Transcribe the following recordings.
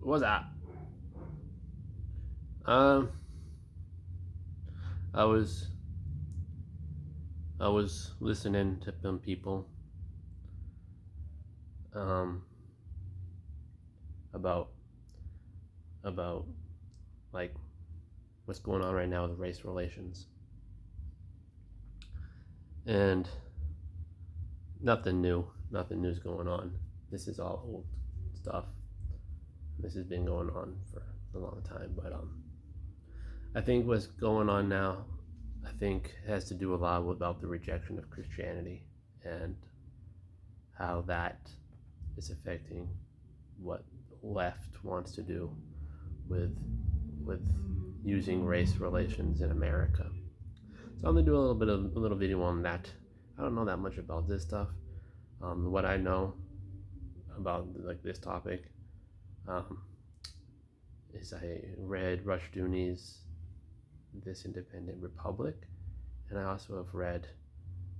What was that? Um, I was I was listening to some people um about about like what's going on right now with race relations, and nothing new's going on. This is all old stuff. This has been going on for a long time, but I think what's going on now, I think has to do a lot about the rejection of Christianity and how that is affecting what the left wants to do with with using race relations in America. So I'm gonna do a little video on that. I don't know that much about this stuff. What I know about like this topic um, is I read Rushdoony's This Independent Republic, and I also have read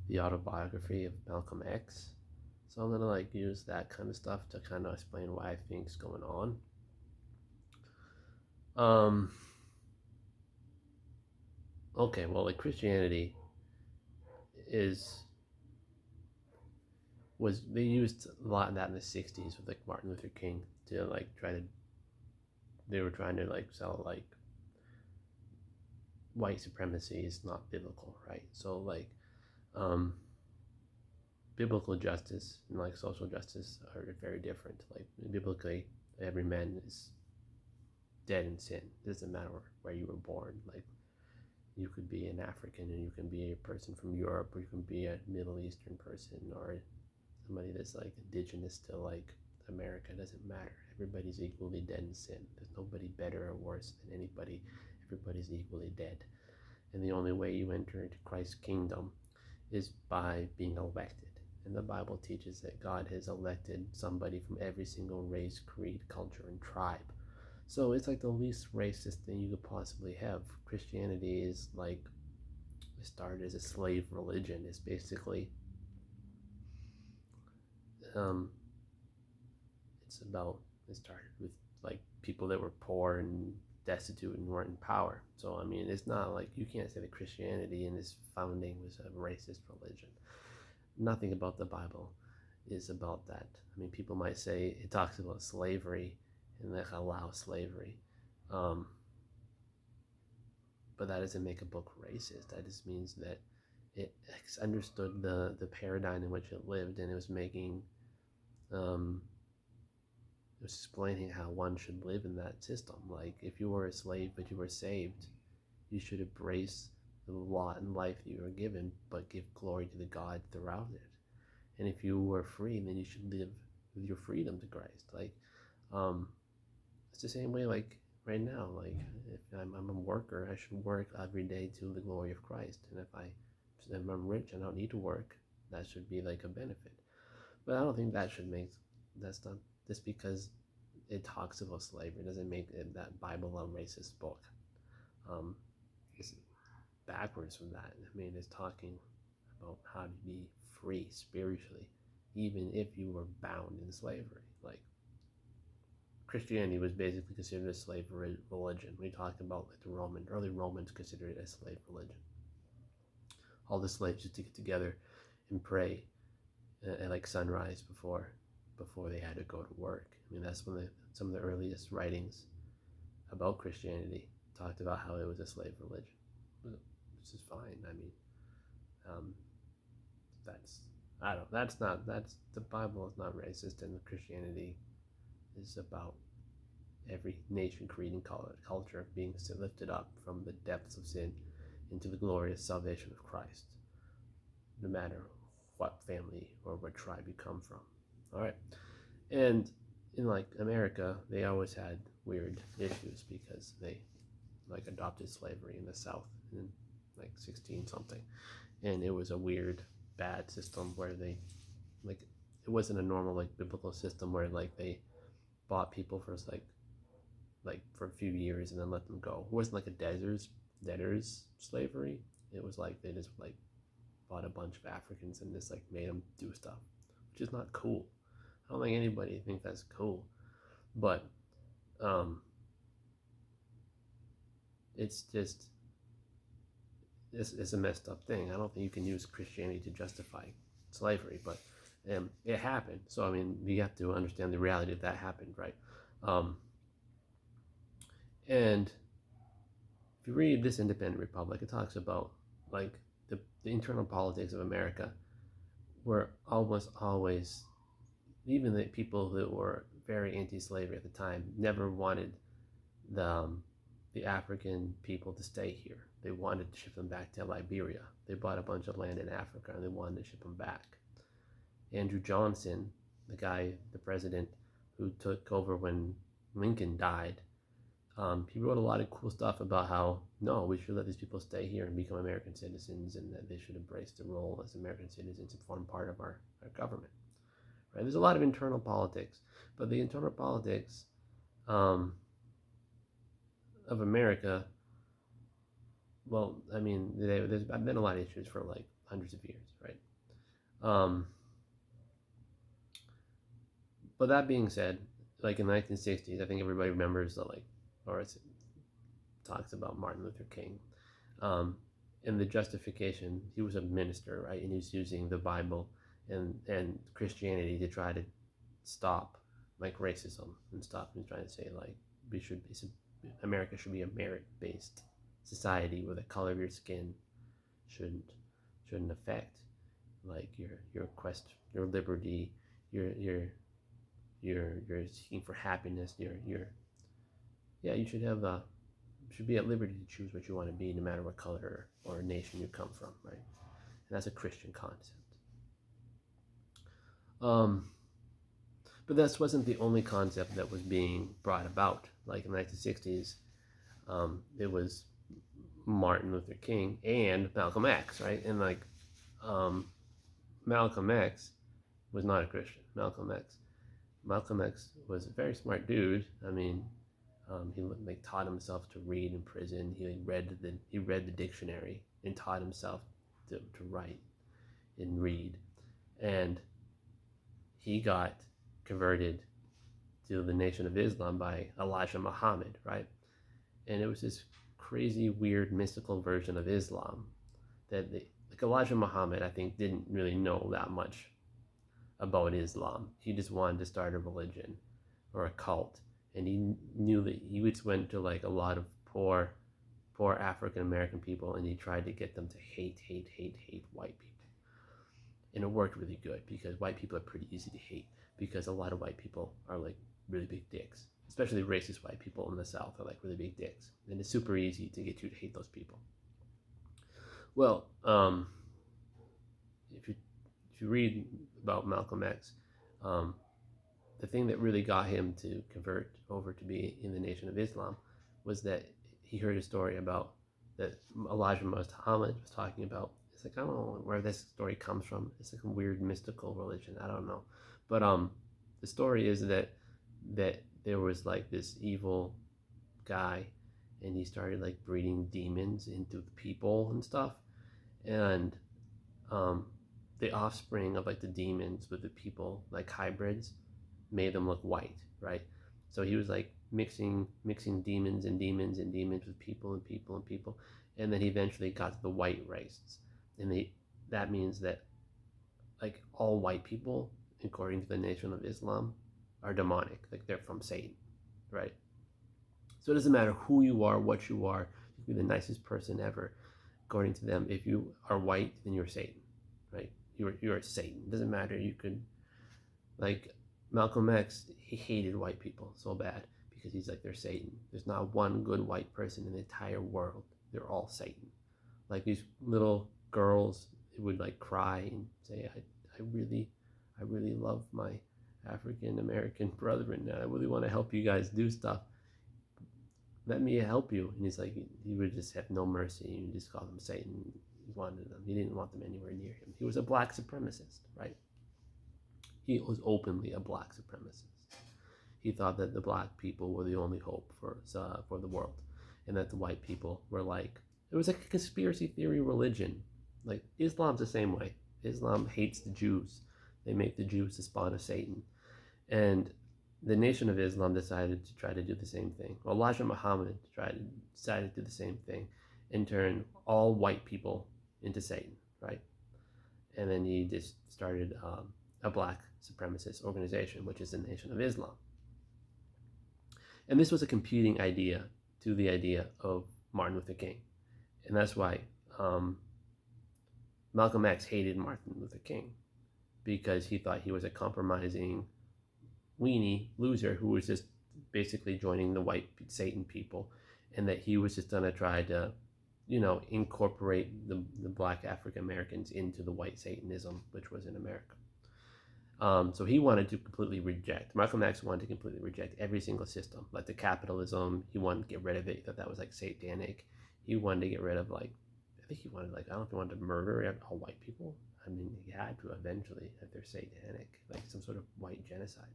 the autobiography of Malcolm X. So I'm gonna like use that kind of stuff to kind of explain what I think's going on. Um, okay, well, like Christianity is was they used a lot of that in the '60s with like Martin Luther King to like try to they were trying to like sell like white supremacy is not biblical, right? So like um, biblical justice and like social justice are very different. Like biblically, every man is dead in sin. It doesn't matter where you were born. Like you could be an African and you can be a person from Europe, or you can be a Middle Eastern person, or somebody that's like indigenous to like America. It doesn't matter. Everybody's equally dead in sin. There's nobody better or worse than anybody. Everybody's equally dead. And the only way you enter into Christ's kingdom is by being elected. And the Bible teaches that God has elected somebody from every single race, creed, culture, and tribe. So it's like the least racist thing you could possibly have. Christianity is like, it started as a slave religion. It's basically, um, it's about, it started with like people that were poor and destitute and weren't in power. So, I mean, it's not like you can't say that Christianity in its founding was a racist religion. Nothing about the Bible is about that. I mean, people might say it talks about slavery and like allow slavery, um, but that doesn't make a book racist. That just means that it understood the paradigm in which it lived, and it was making um, it was explaining how one should live in that system. Like if you were a slave but you were saved, you should embrace the lot and life that you were given, but give glory to the God throughout it. And if you were free, then you should live with your freedom to Christ. Like, um, it's the same way. Like right now, like if I'm a worker, I should work every day to the glory of Christ. And if I'm rich and I don't need to work, that should be like a benefit. But I don't think that should make that's not just because it talks about slavery doesn't make it, that Bible a racist book. Um, it's backwards from that. I mean, it's talking about how to be free spiritually, even if you were bound in slavery. Like Christianity was basically considered a slave religion. We talk about like the early Romans considered it a slave religion. All the slaves used to get together and pray at like sunrise before they had to go to work. I mean, that's when some of the earliest writings about Christianity talked about how it was a slave religion, which is fine. I mean, um, that's I don't. That's the Bible is not racist, and Christianity is about every nation, creed, and culture being lifted up from the depths of sin into the glorious salvation of Christ, no matter what family or what tribe you come from. All right, and in like America, they always had weird issues because they like adopted slavery in the South in like 16 something, and it was a weird bad system where they like it wasn't a normal like biblical system where like they bought people for like for a few years and then let them go. It wasn't like a debtors slavery. It was like they just like bought a bunch of Africans and just like made them do stuff, which is not cool. I don't think anybody thinks that's cool, but um, it's just it's a messed up thing. I don't think you can use Christianity to justify slavery, but it happened. So I mean, you have to understand the reality of that happened, right? Um, and if you read this Independent Republic, it talks about like the internal politics of America were almost always, even the people that were very anti-slavery at the time never wanted the the African people to stay here. They wanted to ship them back to Liberia. They bought a bunch of land in Africa and they wanted to ship them back. Andrew Johnson, the president who took over when Lincoln died, he wrote a lot of cool stuff about how, no, we should let these people stay here and become American citizens, and that they should embrace the role as American citizens and form part of our government. Right? There's a lot of internal politics, but the internal politics of America, well, I mean, there's been a lot of issues for like hundreds of years, right? But that being said, like in the 1960s, I think everybody remembers or it talks about Martin Luther King. In the justification, he was a minister, right? And he was using the Bible and Christianity to try to stop like racism and stop and trying to say like America should be a merit-based society where the color of your skin shouldn't affect like your quest, your liberty, your seeking for happiness, you should be at liberty to choose what you want to be, no matter what color or nation you come from, right? And that's a Christian concept. But this wasn't the only concept that was being brought about. Like in the 1960s, it was Martin Luther King and Malcolm X, right? And like Malcolm X was not a Christian. Malcolm X was a very smart dude. I mean, he like taught himself to read in prison. He read the dictionary and taught himself to write and read, and he got converted to the Nation of Islam by Elijah Muhammad, right? And it was this crazy, weird, mystical version of Islam that like Elijah Muhammad, I think, didn't really know that much about Islam. He just wanted to start a religion or a cult, and he knew that he just went to like a lot of poor African American people, and he tried to get them to hate white people. And it worked really good because white people are pretty easy to hate, because a lot of white people are like really big dicks, especially racist white people in the South are like really big dicks, and it's super easy to get you to hate those people. Well, if you read about Malcolm X, the thing that really got him to convert over to be in the Nation of Islam was that he heard a story about that Elijah Muhammad was talking about. It's like, I don't know where this story comes from. It's like a weird mystical religion. I don't know. But the story is that there was like this evil guy, and he started like breeding demons into people and stuff. And the offspring of like the demons with the people, like hybrids, made them look white, right? So he was like mixing demons and demons and demons with people and people and people, and then he eventually got to the white race, and that means that like all white people, according to the Nation of Islam, are demonic, like they're from Satan, right? So it doesn't matter who you are, what you are. You can be the nicest person ever. According to them, if you are white, then you're Satan, right? You're Satan. It doesn't matter. You could, like Malcolm X, he hated white people so bad because he's like, they're Satan. There's not one good white person in the entire world. They're all Satan. Like these little girls would like cry and say, I really love my African American brethren, and I really want to help you guys do stuff. Let me help you. And he's like, he would just have no mercy and just call them Satan. He wanted them. He didn't want them anywhere near him. He was a black supremacist, right? He was openly a black supremacist. He thought that the black people were the only hope for the world, and that the white people were like, it was like a conspiracy theory religion. Like Islam's the same way. Islam hates the Jews. They make the Jews the spawn of Satan. And the Nation of Islam decided to try to do the same thing. Well, Elijah Muhammad decided to do the same thing and turn all white people into Satan, right? And then he just started a black supremacist organization, which is the Nation of Islam. And this was a competing idea to the idea of Martin Luther King. And that's why Malcolm X hated Martin Luther King, because he thought he was a compromising weenie loser who was just basically joining the white Satan people, and that he was just going to try to, incorporate the black African Americans into the white Satanism, which was in America. So he wanted to completely reject, Malcolm X wanted to completely reject every single system, like the capitalism. He wanted to get rid of it. He thought that was like satanic. He wanted to get rid of, like, I think he wanted, like, I don't know if he wanted to murder all white people. I mean, he had to eventually, if they're satanic, like some sort of white genocide.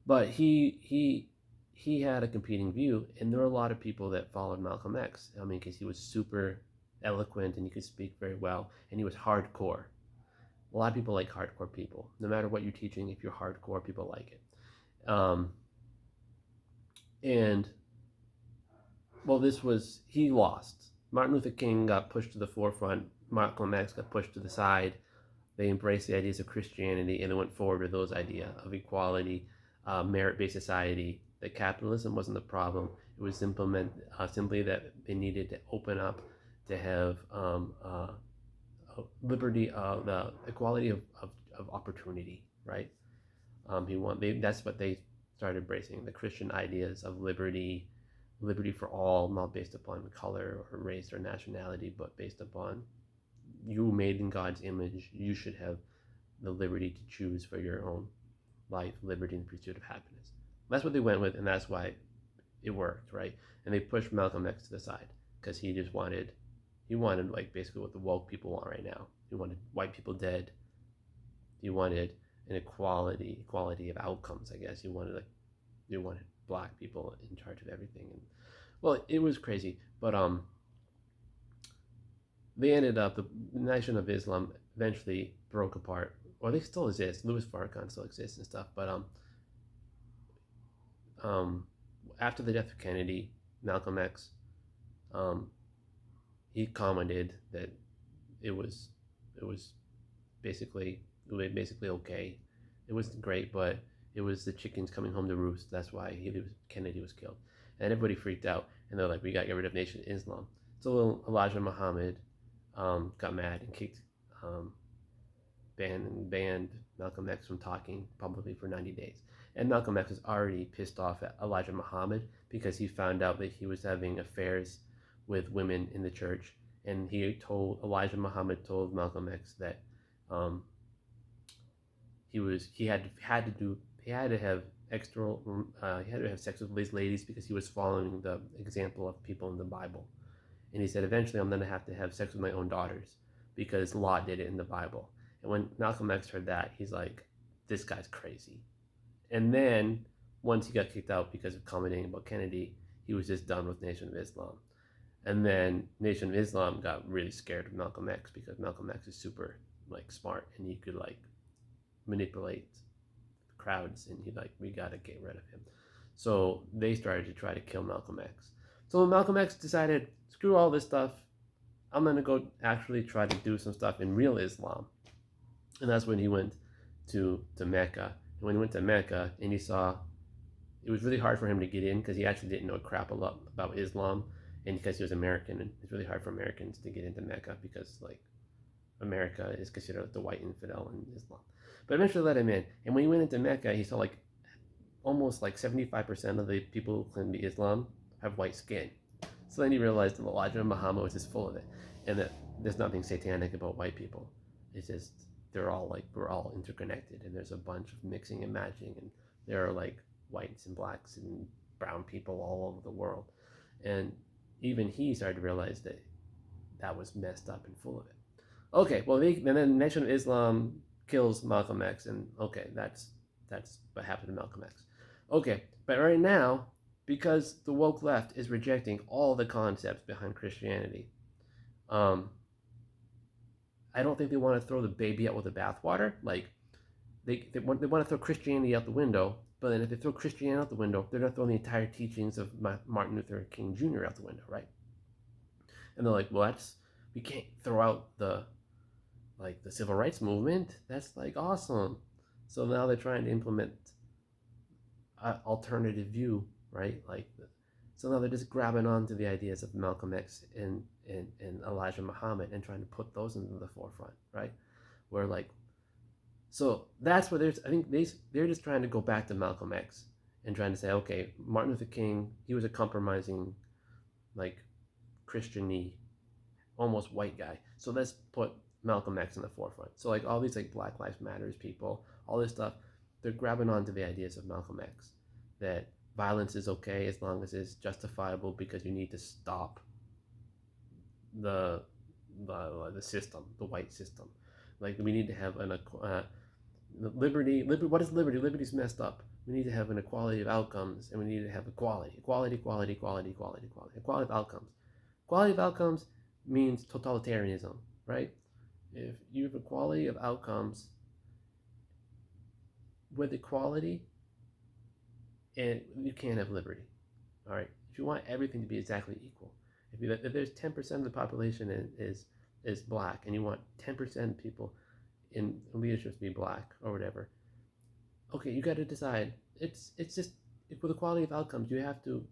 But he had a competing view, and there were a lot of people that followed Malcolm X. I mean, because he was super eloquent and he could speak very well, and he was hardcore. A lot of people like hardcore people. No matter what you're teaching, if you're hardcore, people like it. And well, he lost. Martin Luther King got pushed to the forefront. Malcolm X got pushed to the side. They embraced the ideas of Christianity, and they went forward with those ideas of equality, merit-based society. That capitalism wasn't the problem. It was simply that they needed to open up to have liberty, the equality of opportunity, right? That's what they started embracing, the Christian ideas of liberty for all, not based upon color or race or nationality, but based upon you made in God's image. You should have the liberty to choose for your own life, liberty and pursuit of happiness. That's what they went with, and that's why it worked, right? And they pushed Malcolm X to the side because he wanted like basically what the woke people want right now. He wanted white people dead. He wanted an equality of outcomes, I guess. He wanted black people in charge of everything. And well, it was crazy, but they ended up, the Nation of Islam eventually broke apart, or they still exist. Louis Farrakhan still exists and stuff, but after the death of Kennedy, Malcolm X, he commented that it was basically okay. It wasn't great, but it was the chickens coming home to roost. That's why Kennedy was killed, and everybody freaked out, and they're like, "We got to get rid of Nation of Islam." So Elijah Muhammad got mad and banned Malcolm X from talking publicly for 90 days. And Malcolm X was already pissed off at Elijah Muhammad because he found out that he was having affairs with women in the church, and Elijah Muhammad told Malcolm X that he had to have sex with these ladies because he was following the example of people in the Bible. And he said, eventually I'm going to have sex with my own daughters because Lot did it in the Bible. And when Malcolm X heard that, he's like, this guy's crazy. And then once he got kicked out because of commenting about Kennedy, he was just done with Nation of Islam. And then Nation of Islam got really scared of Malcolm X because Malcolm X is super smart, and he could manipulate crowds, and we got to get rid of him. So they started to try to kill Malcolm X. So Malcolm X decided, screw all this stuff, I'm going to go actually try to do some stuff in real Islam. And that's when he went to Mecca. And when he went to Mecca, and he saw, it was really hard for him to get in because he actually didn't know crap a lot about Islam, and because he was American, and it's really hard for Americans to get into Mecca because America is considered the white infidel in Islam. But eventually let him in. And when he went into Mecca, he saw almost 75% of the people who claim to be Islam have white skin. So then he realized that Elijah Muhammad was just full of it, and that there's nothing satanic about white people. It's just we're all interconnected, and there's a bunch of mixing and matching, and there are whites and blacks and brown people all over the world. And even he started to realize that was messed up and full of it. Okay, well, and then Nation of Islam kills Malcolm X, and okay, that's what happened to Malcolm X. Okay, but right now, because the woke left is rejecting all the concepts behind Christianity, I don't think they want to throw the baby out with the bathwater. they want to throw Christianity out the window, but then if they throw Christianity out the window, they're not throwing the entire teachings of Martin Luther King Jr. out the window, right? And they're like, well, we can't throw out the civil rights movement. That's like awesome. So now they're trying to implement an alternative view, right? So now they're just grabbing onto the ideas of Malcolm X and Elijah Muhammad and trying to put those into the forefront, right? Where so that's where I think they're just trying to go back to Malcolm X and trying to say, okay, Martin Luther King, he was a compromising, Christian-y, almost white guy. So let's put Malcolm X in the forefront. So all these Black Lives Matters people, all this stuff, they're grabbing onto the ideas of Malcolm X, that violence is okay as long as it's justifiable because you need to stop the system, the white system. We need to have an liberty. What is liberty? Liberty's messed up. We need to have an equality of outcomes, and we need to have equality of outcomes. Equality of outcomes means totalitarianism, right? If you have equality of outcomes with equality, and you can't have liberty, all right? If you want everything to be exactly equal, if there's 10% of the population is black, and you want 10% of people in leadership to be black or whatever, okay, you got to decide. It's just, with equality of outcomes, you have to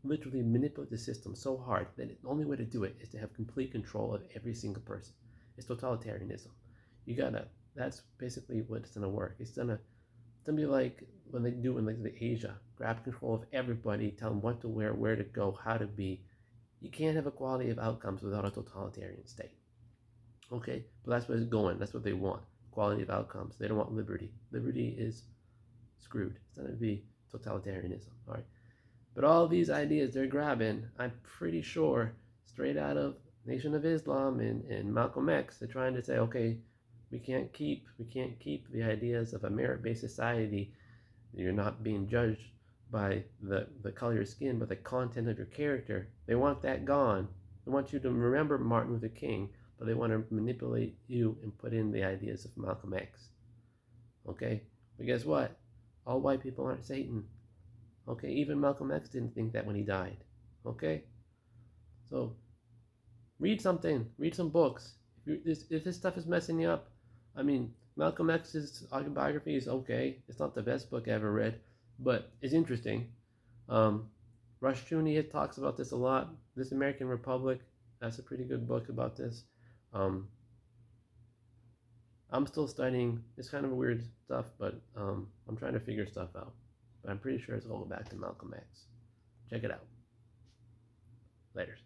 literally manipulate the system so hard that the only way to do it is to have complete control of every single person. It's totalitarianism. That's basically what's gonna work. It's gonna be like when they do in the Asia, grab control of everybody, tell them what to wear, where to go, how to be. You can't have equality of outcomes without a totalitarian state. Okay, but that's where it's going. That's what they want. Equality of outcomes. They don't want liberty. Liberty is screwed. It's gonna be totalitarianism. All right. But all these ideas they're grabbing, I'm pretty sure, straight out of Nation of Islam and Malcolm X. They're trying to say, okay, we can't keep the ideas of a merit-based society. You're not being judged by the color of your skin, but the content of your character. They want that gone. They want you to remember Martin Luther King, but they want to manipulate you and put in the ideas of Malcolm X. Okay? But guess what? All white people aren't Satan. Okay, even Malcolm X didn't think that when he died. Okay? So, read something. Read some books. If this stuff is messing you up, I mean, Malcolm X's autobiography is okay. It's not the best book I ever read, but it's interesting. Rushdoony talks about this a lot. This American Republic, that's a pretty good book about this. I'm still studying. It's kind of weird stuff, but I'm trying to figure stuff out. But I'm pretty sure it's all back to Malcolm X. Check it out. Later.